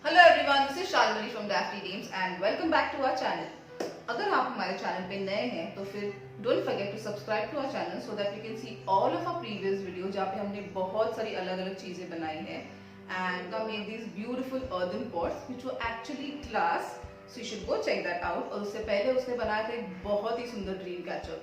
Hello everyone, this is Shalmali from Dafty Dreams and welcome back to our channel. अगर आप हमारे channel पे नए हैं तो फिर don't forget to subscribe to our channel so that you can see all of our previous video जहाँ पे हमने बहुत सारी अलग अलग चीजें बनाई हैं and we made this beautiful earthen pots which were actually glass, so you should go check that out. और उससे पहले उसने बनाया था एक बहुत ही सुंदर ड्रीम कैचर।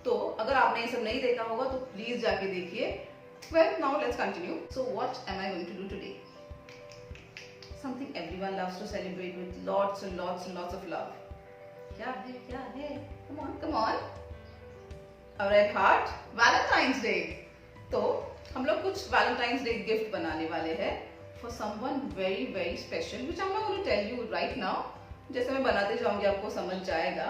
तो अगर आपने ये सब नहीं देखा होगा तो प्लीज जाके देखिए। Well, now let's continue. So what am I going to do today? Something everyone loves to celebrate with lots and lots and lots of love. क्या है क्या है? Come on, come on. A red heart. Valentine's Day. तो हम लोग कुछ Valentine's Day gift बनाने वाले हैं for someone very very special, which I'm not going to tell you right now. जैसे मैं बनाते जाऊंगी आपको समझ जाएगा.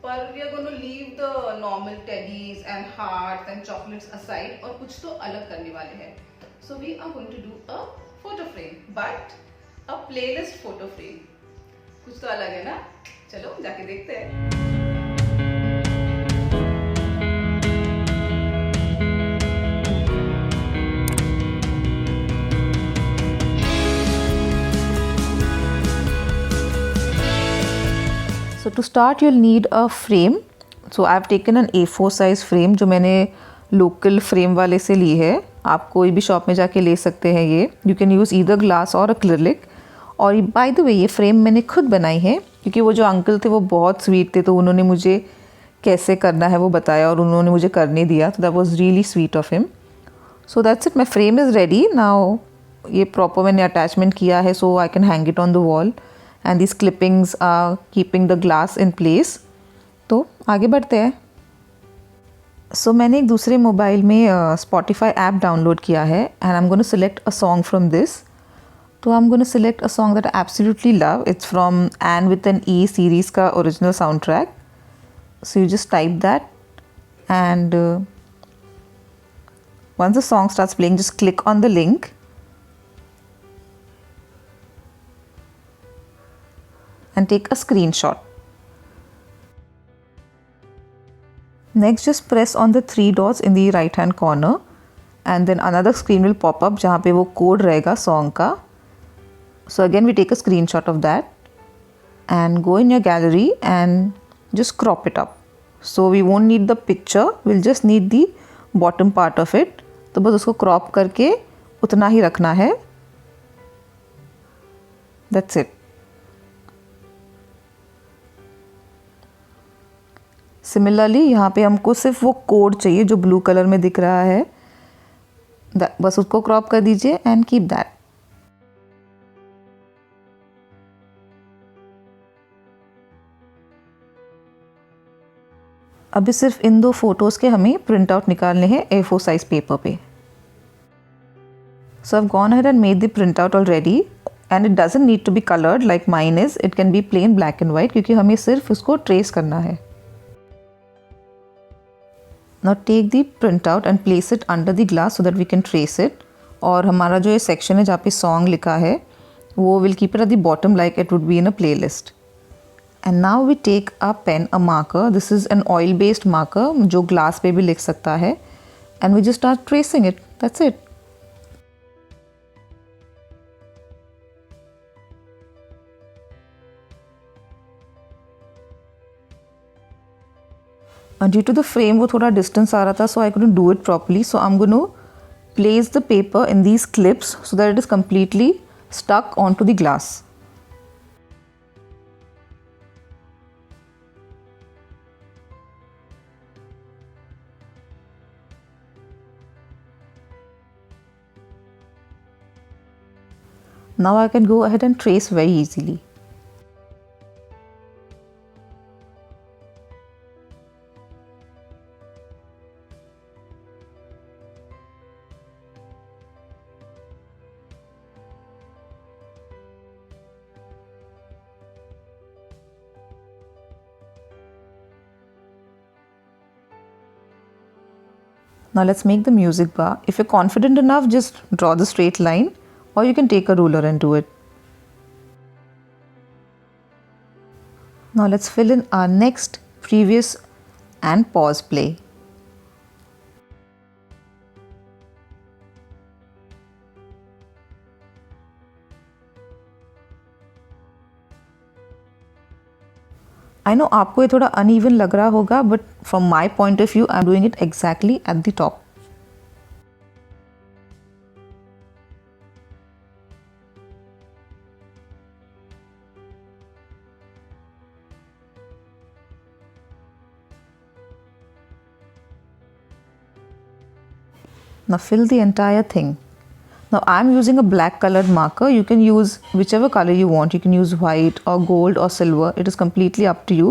पर we are going to leave the normal teddies and hearts and chocolates aside और कुछ तो अलग करने वाले हैं. So we are going to do a photo frame, but a playlist photo frame. कुछ तो अलग है ना? चलो जाके देखते हैं। So to start you'll need a frame. So I've taken an A4 size frame जो मैंने लोकल फ्रेम वाले से ली है. आप कोई भी शॉप में जाके ले सकते हैं ये. You can use either glass or acrylic. और बाय द वे ये फ्रेम मैंने खुद बनाई है क्योंकि वो जो अंकल थे वो बहुत स्वीट थे, तो उन्होंने मुझे कैसे करना है वो बताया और उन्होंने मुझे करने दिया. तो that was really sweet of him. So that's it, my frame is ready now. ये प्रॉपर मैंने अटैचमेंट किया है so I can hang it on the wall and this clippings are keeping the glass in place. तो आगे बढ़ते हैं. सो मैंने एक दूसरे मोबाइल में स्पॉटिफाई ऐप डाउनलोड किया है and I am gonna select a song from this. तो I am gonna select a song that I absolutely love. It's from an with an E series का original sound track. So you just type that and once the song starts playing just click on the link and take a screenshot. Next just press on the three dots in the right hand corner and then another screen will pop up जहाँ पे वो code रहेगा song का. So again we take a screenshot of that and go in your gallery and just crop it up. So we won't need the picture, we'll just need the bottom part of it. तो बस उसको crop करके उतना ही रखना है. That's it. Similarly यहाँ पे हमको सिर्फ वो कोड चाहिए जो ब्लू कलर में दिख रहा है. बस उसको क्रॉप कर दीजिए एंड कीप दैट. अभी सिर्फ इन दो फोटोज़ के हमें प्रिंट आउट निकालने हैं A4 साइज पेपर पे. सो I've gone ahead and made the printout already and it doesn't need to be colored like mine is. It can be plain black and white क्योंकि हमें सिर्फ उसको trace करना है. Now take the printout and place it under the glass so that we can trace it. और हमारा जो ये सेक्शन है जहाँ पे सॉन्ग लिखा है वो will keep it at the bottom like it would be in a playlist. And now we take a pen, a marker. This is an oil based marker जो ग्लास पे भी लिख सकता है. And we just start tracing it. That's it. And due to the frame वो थोड़ा distance आ रहा था so I couldn't do it properly. So I'm going to place the paper in these clips so that it is completely stuck onto the glass. Now I can go ahead and trace very easily. Now let's make the music bar. If you're confident enough, just draw the straight line or you can take a ruler and do it. Now let's fill in our next, previous and pause play. I know आपको ये थोड़ा uneven लग रहा होगा, but from my point of view I am doing it exactly at the top. Now fill the entire thing. Now I'm using a black colored marker. You can use whichever color you want. You can use white or gold or silver. It is completely up to you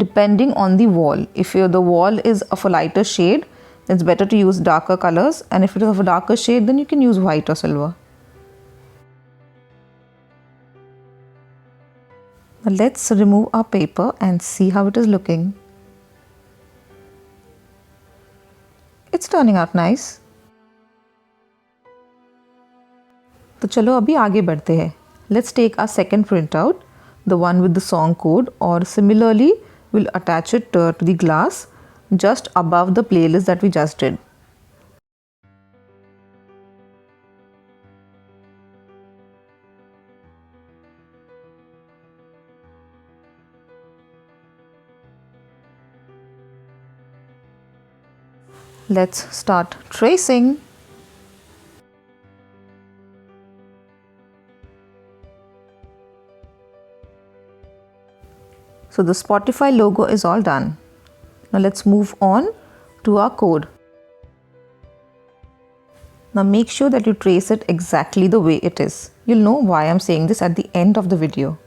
depending on the wall. If the wall is of a lighter shade, then it's better to use darker colors, and if it is of a darker shade, then you can use white or silver. Now let's remove our paper and see how it is looking. It's turning out nice. तो चलो अभी आगे बढ़ते हैं. Let's take our second print out, the one with the song code, और similarly will attach it to the glass just above the playlist that we just did. Let's start tracing. So the Spotify logo is all done. Now let's move on to our code. Now make sure that you trace it exactly the way it is. You'll know why I'm saying this at the end of the video.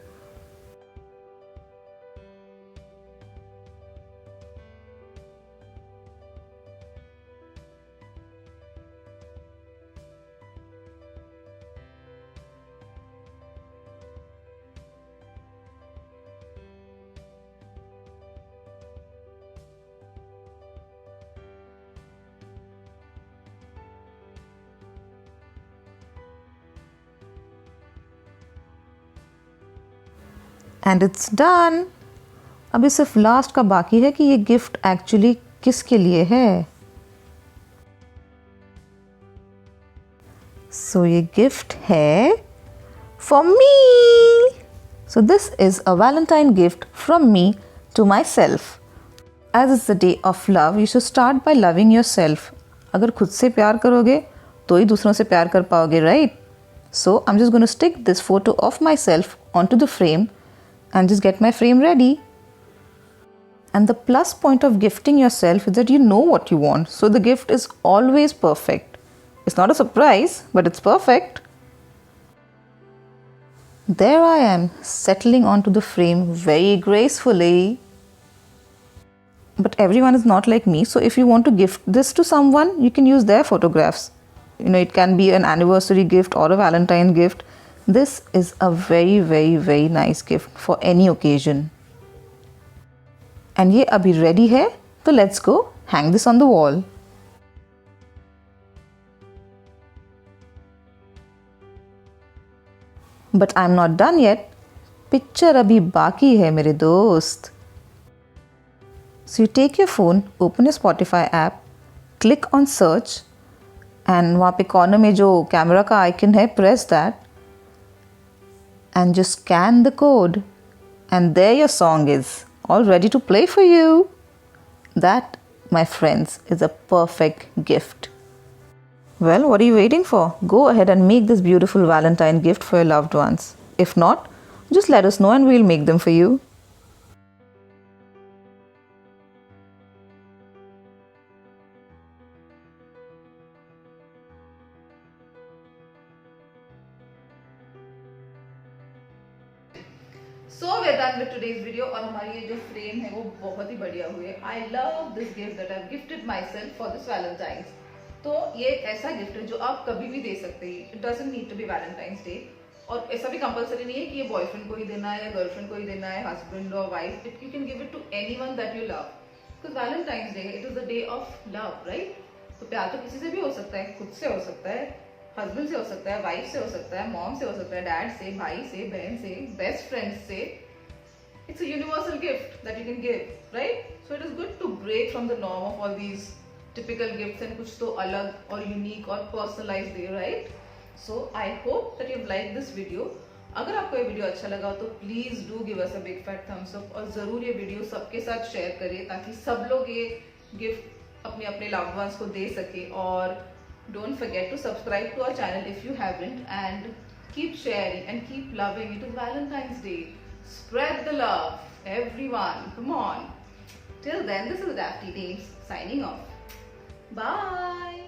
And it's done. अभी सिर्फ last का बाकी है कि ये gift actually किसके लिए है. सो ये गिफ्ट है for me. So this is a Valentine gift from me to my self. As is the day of love, you should start by loving your self. अगर खुद से प्यार करोगे तो ही दूसरों से प्यार कर पाओगे, right? So I am just gonna stick this photo of my self on to the frame and just get my frame ready. And the plus point of gifting yourself is that you know what you want, so the gift is always perfect. It's not a surprise, but it's perfect. There I am, settling onto the frame very gracefully. But everyone is not like me, so if you want to gift this to someone, you can use their photographs. You know, it can be an anniversary gift or a Valentine gift. This is a very very very nice gift for any occasion. And ये अभी ready है, तो let's go hang this on the wall. But I'm not done yet. Picture अभी बाकी है मेरे दोस्त. So you take your phone, open your Spotify app, click on search, and वहाँ पे corner में जो कैमरा का icon है, press that. And just scan the code, and there your song is all ready to play for you. That, my friends, is a perfect gift. Well, what are you waiting for? Go ahead and make this beautiful Valentine gift for your loved ones. If not, just let us know and we'll make them for you. So we're done with today's video और हमारी ये जो frame है वो बहुत ही बढ़िया हुई है. I love this gift that I've gifted myself for this Valentine's. तो ये एक ऐसा गिफ्ट है जो आप कभी भी दे सकते हैं. It doesn't need to be Valentine's Day. और ऐसा भी कंपलसरी नहीं है कि ये बॉयफ्रेंड को ही देना है या गर्लफ्रेंड को ही देना है, हस्बैंड और wife. You can give it to anyone that you love. Because Valentine's day it is the day of love, right? तो प्यार तो किसी से भी हो सकता है. खुद से हो सकता है, हस्बैंड से हो सकता है, वाइफ से हो सकता है, मॉम से हो सकता है, डैड से, भाई से, बहन से, बेस्ट फ्रेंड से. It's a universal gift that you can give, right? So it is good to break from the norm of all these typical gifts and कुछ तो अलग और unique और personalized they, right? So I hope that you've liked this video. अगर आपको ये video अच्छा लगा हो तो please do give us a big fat Thums up और जरूर ये वीडियो सबके साथ शेयर करिए ताकि सब लोग ये गिफ्ट अपने अपने लव्ड वंस को दे सके। और don't forget to subscribe to our channel if you haven't and keep sharing and keep loving. It is Valentine's Day. Spread the love, everyone. Come on. Till then, this is Daphne Dames signing off. Bye.